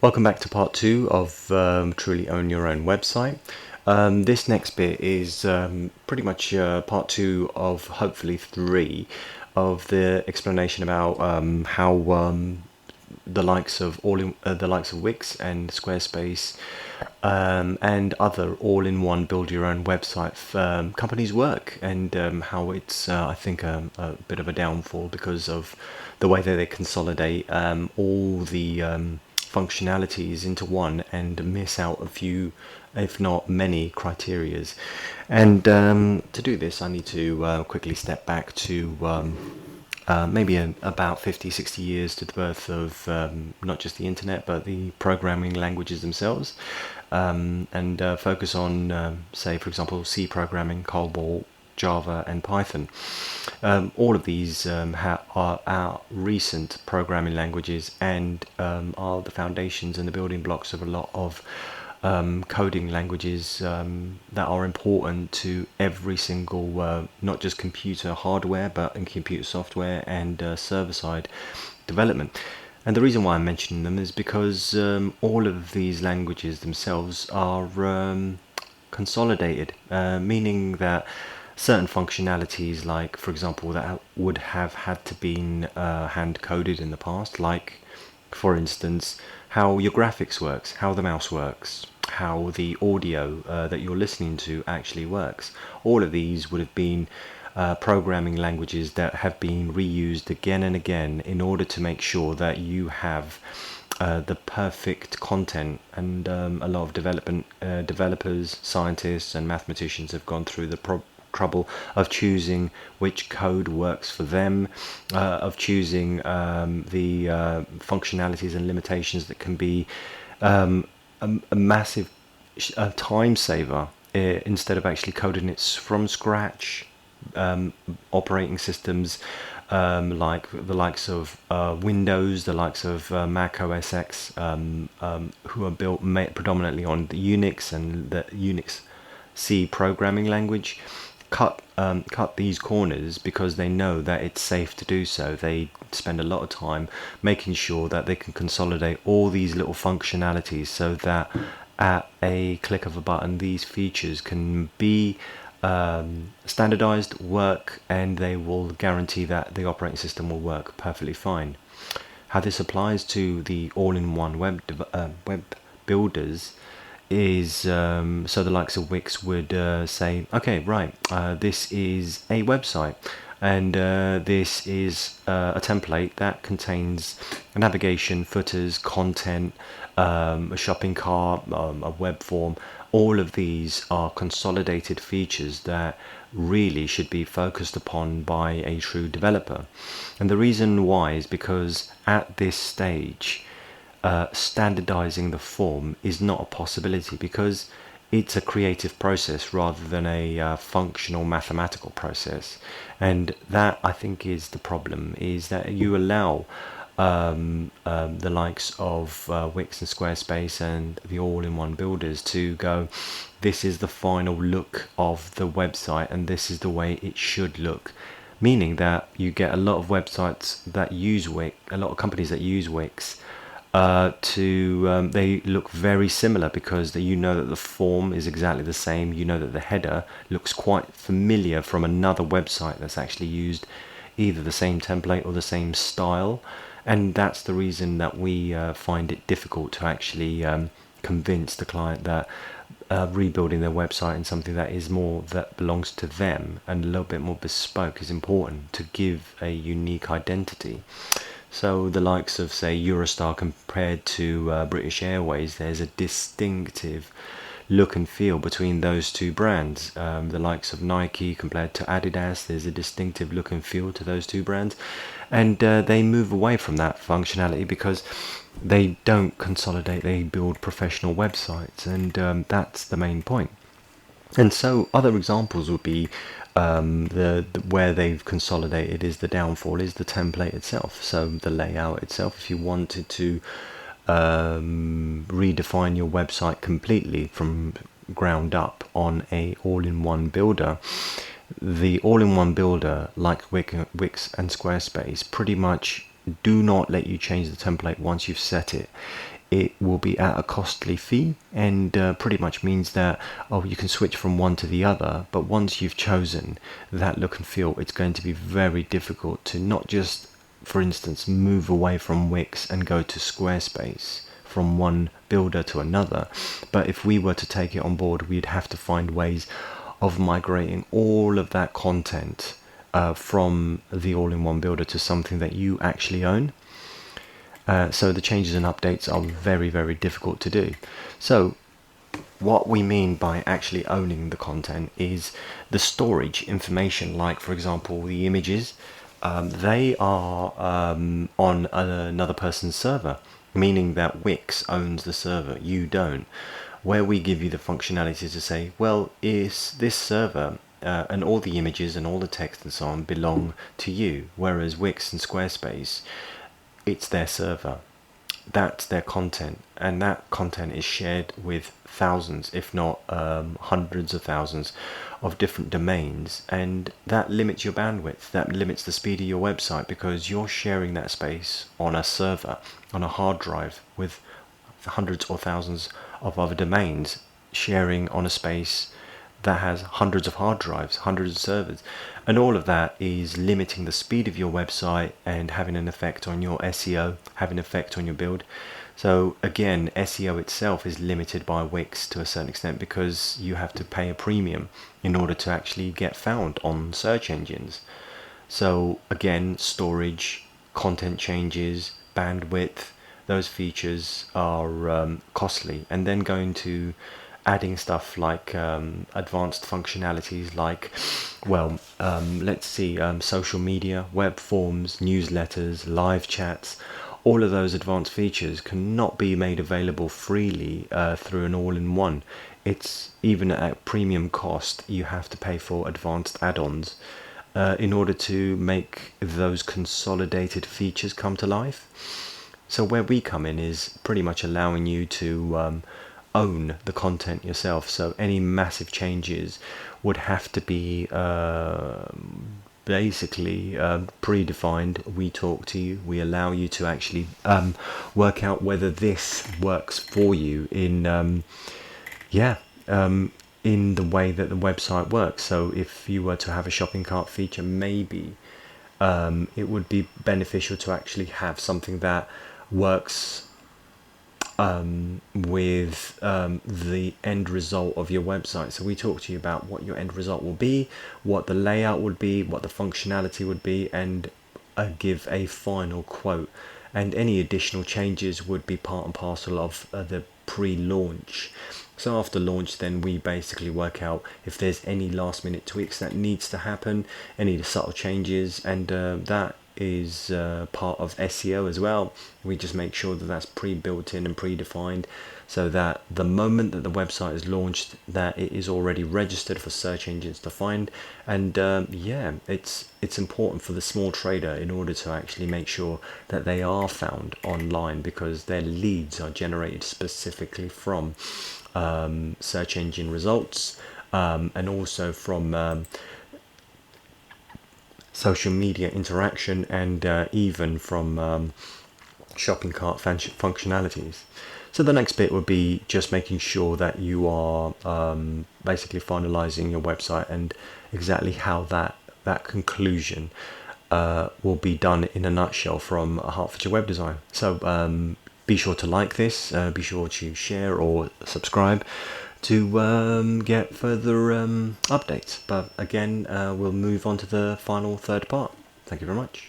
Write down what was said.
Welcome back to part two of Truly Own Your Own Website. This next bit is pretty much part two of hopefully three of the explanation about how the likes of Wix and Squarespace and other all-in-one build-your-own website companies work, and how it's I think a bit of a downfall because of the way that they consolidate all the functionalities into one and miss out a few, if not many, criterias. And to do this, I need to quickly step back to maybe about 50-60 years to the birth of not just the internet but the programming languages themselves, and focus on say for example C programming, COBOL, Java and Python. All of these are our recent programming languages, and are the foundations and the building blocks of a lot of coding languages that are important to every single, not just computer hardware, but in computer software and server-side development. And the reason why I'm mentioning them is because all of these languages themselves are consolidated, meaning that certain functionalities, like for example that would have had to been hand coded in the past, like for instance how your graphics works, how the mouse works, how the audio that you're listening to actually works. All of these would have been programming languages that have been reused again and again in order to make sure that you have the perfect content. And a lot of developers, scientists and mathematicians have gone through the trouble of choosing which code works for them, of choosing the functionalities and limitations that can be a massive time saver, instead of actually coding it from scratch. Operating systems like the likes of Windows, the likes of Mac OS X, who are built predominantly on the Unix and the Unix C programming language, cut these corners because they know that it's safe to do so. They spend a lot of time making sure that they can consolidate all these little functionalities so that at a click of a button these features can be standardized, work, and they will guarantee that the operating system will work perfectly fine. How this applies to the all-in-one web builders is so the likes of Wix would say, okay, right, this is a website, and this is a template that contains navigation, footers, content, a shopping cart, a web form. All of these are consolidated features that really should be focused upon by a true developer. And the reason why is because at this stage, standardizing the form is not a possibility, because it's a creative process rather than a functional mathematical process. And that, I think, is the problem, is that you allow the likes of Wix and Squarespace and the all-in-one builders to go, this is the final look of the website and this is the way it should look. Meaning that you get a lot of websites that use Wix, a lot of companies that use Wix, they look very similar because you know that the form is exactly the same. You know that the header looks quite familiar from another website that's actually used either the same template or the same style. And that's the reason that we find it difficult to actually convince the client that rebuilding their website in something that is more that belongs to them and a little bit more bespoke is important to give a unique identity. So the likes of, say, Eurostar compared to British Airways, there's a distinctive look and feel between those two brands. The likes of Nike compared to Adidas, there's a distinctive look and feel to those two brands. And they move away from that functionality because they don't consolidate, they build professional websites, and that's the main point. And so other examples would be the where they've consolidated is the downfall is the template itself. So the layout itself, if you wanted to redefine your website completely from ground up on a all-in-one builder, the all-in-one builder like Wix and Squarespace pretty much do not let you change the template once you've set it. It will be at a costly fee, and pretty much means that, oh, you can switch from one to the other, but once you've chosen that look and feel, it's going to be very difficult to not just, for instance, move away from Wix and go to Squarespace from one builder to another. But if we were to take it on board, we'd have to find ways of migrating all of that content from the all-in-one builder to something that you actually own. So the changes and updates are very, very difficult to do. So what we mean by actually owning the content is the storage information, like for example the images. They are on another person's server, meaning that Wix owns the server, you don't. Where we give you the functionality to say, well, is this server and all the images and all the text and so on belong to you, whereas Wix and Squarespace, it's their server, that's their content, and that content is shared with thousands, if not hundreds of thousands of different domains, and that limits your bandwidth, that limits the speed of your website, because you're sharing that space on a server, on a hard drive, with hundreds or thousands of other domains sharing on a space that has hundreds of hard drives, hundreds of servers, and all of that is limiting the speed of your website and having an effect on your SEO, having an effect on your build. So again, SEO itself is limited by Wix to a certain extent, because you have to pay a premium in order to actually get found on search engines. So again, storage, content changes, bandwidth, those features are costly. And then going to adding stuff like advanced functionalities like, well, let's see, social media, web forms, newsletters, live chats. All of those advanced features cannot be made available freely through an all-in-one. It's even at premium cost, you have to pay for advanced add-ons in order to make those consolidated features come to life. So where we come in is pretty much allowing you to own the content yourself. So any massive changes would have to be basically predefined. We talk to you, we allow you to actually work out whether this works for you in in the way that the website works. So if you were to have a shopping cart feature, maybe it would be beneficial to actually have something that works with the end result of your website. So we talk to you about what your end result will be, what the layout would be, what the functionality would be, and give a final quote. And any additional changes would be part and parcel of the pre-launch. So after launch, then we basically work out if there's any last minute tweaks that needs to happen, any subtle changes, and that is part of SEO as well. We just make sure that that's pre-built in and predefined, so that the moment that the website is launched, that it is already registered for search engines to find. And yeah, it's important for the small trader in order to actually make sure that they are found online, because their leads are generated specifically from search engine results, and also from social media interaction, and even from shopping cart functionalities. So the next bit would be just making sure that you are basically finalizing your website, and exactly how that conclusion will be done in a nutshell from Hertfordshire Web Design. So be sure to like this, be sure to share or subscribe to get further updates. But again, we'll move on to the final third part. Thank you very much.